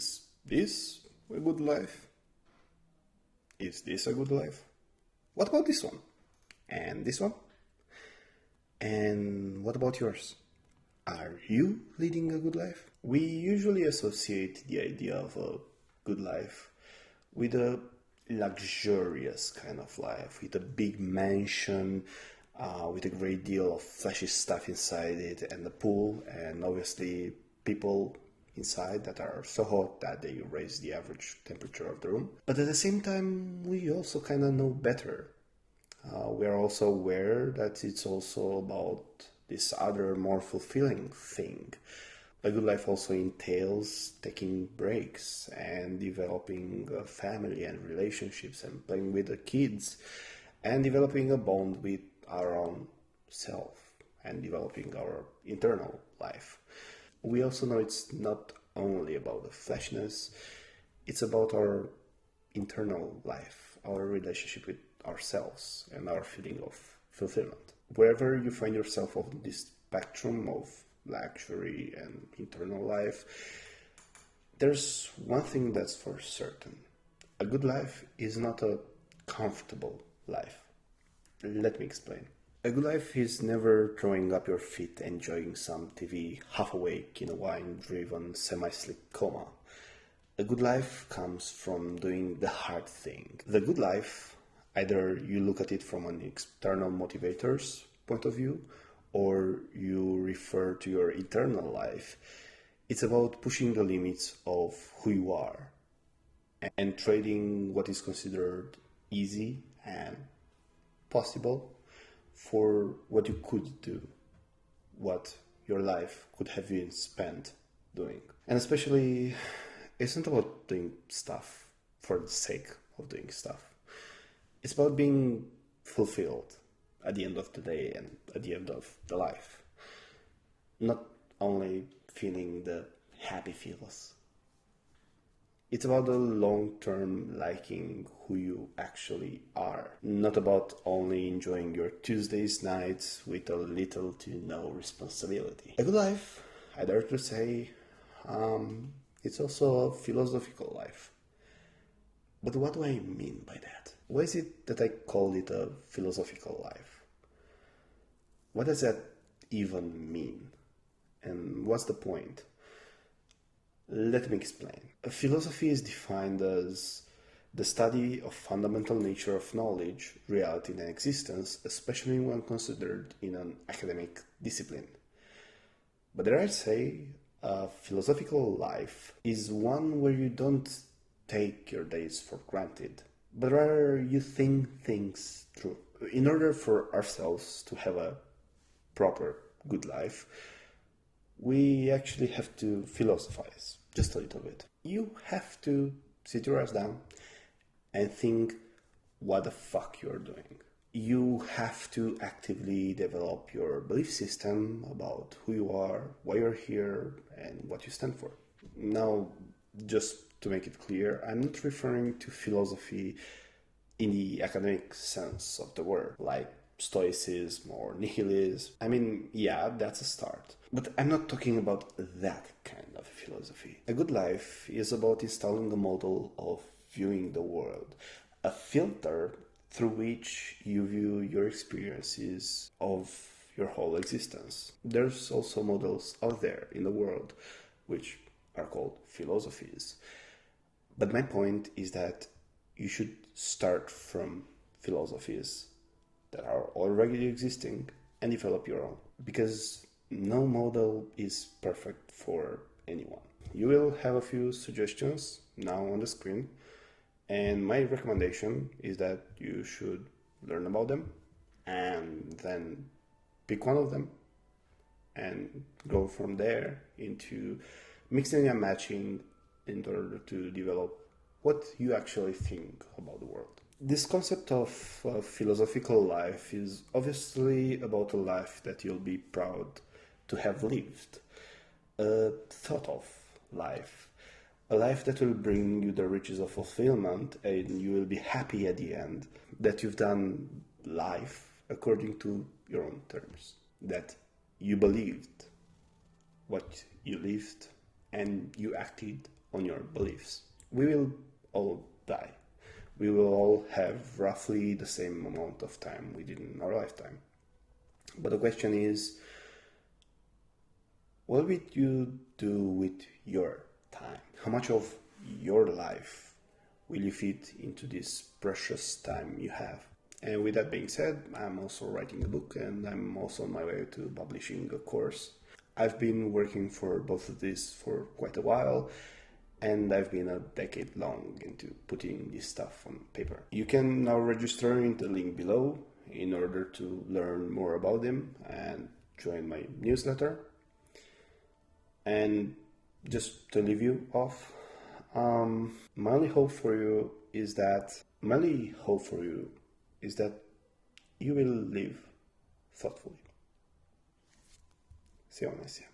Is this a good life? Is this a good life? What about this one? And this one? And what about yours? Are you leading a good life? We usually associate the idea of a good life with a luxurious kind of life, with a big mansion, with a great deal of flashy stuff inside it, and the pool, and obviously people inside that are so hot that they raise the average temperature of the room. But at the same time, we also kind of know better. We are also aware that it's also about this other more fulfilling thing. A good life also entails taking breaks and developing a family and relationships and playing with the kids and developing a bond with our own self and developing our internal life. We also know it's not only about the flashiness, it's about our internal life, our relationship with ourselves and our feeling of fulfillment. Wherever you find yourself on this spectrum of luxury and internal life, there's one thing that's for certain. A good life is not a comfortable life. Let me explain. A good life is never throwing up your feet, enjoying some TV, half awake in a wine-driven, semi-sleep coma. A good life comes from doing the hard thing. The good life, either you look at it from an external motivator's point of view, or you refer to your internal life. It's about pushing the limits of who you are and trading what is considered easy and possible for what you could do, what your life could have been spent doing. And especially, it's not about doing stuff for the sake of doing stuff. It's about being fulfilled at the end of the day and at the end of the life. Not only feeling the happy feels. It's about the long-term liking who you actually are. Not about only enjoying your Tuesdays nights with a little to no responsibility. A good life, I dare to say, it's also a philosophical life. But what do I mean by that? Why is it that I call it a philosophical life? What does that even mean? And what's the point? Let me explain. A philosophy is defined as the study of fundamental nature of knowledge, reality, and existence, especially when considered in an academic discipline. But dare I say, a philosophical life is one where you don't take your days for granted, but rather you think things through. In order for ourselves to have a proper, good life, we actually have to philosophize just a little bit. You have to sit your ass down and think what the fuck you're doing. You have to actively develop your belief system about who you are, why you're here, and what you stand for. Now, just to make it clear, I'm not referring to philosophy in the academic sense of the word, like stoicism or nihilism. I mean, yeah, that's a start. But I'm not talking about that kind of philosophy. A good life is about installing a model of viewing the world, a filter through which you view your experiences of your whole existence. There's also models out there in the world which are called philosophies. But my point is that you should start from philosophies that are already existing and develop your own. Because no model is perfect for anyone. You will have a few suggestions now on the screen, and my recommendation is that you should learn about them and then pick one of them and go from there into mixing and matching in order to develop what you actually think about the world. This concept of philosophical life is obviously about a life that you'll be proud to have lived, a thought of life, a life that will bring you the riches of fulfillment and you will be happy at the end that you've done life according to your own terms, that you believed what you lived and you acted on your beliefs. We will all die. We will all have roughly the same amount of time we did in our lifetime. But the question is, what will you do with your time? How much of your life will you fit into this precious time you have? And with that being said, I'm also writing a book and I'm also on my way to publishing a course. I've been working for both of these for quite a while, and I've been a decade long into putting this stuff on paper. You can now register in the link below in order to learn more about them and join my newsletter. And just to leave you off, my only hope for you is that you will live thoughtfully. See you next time.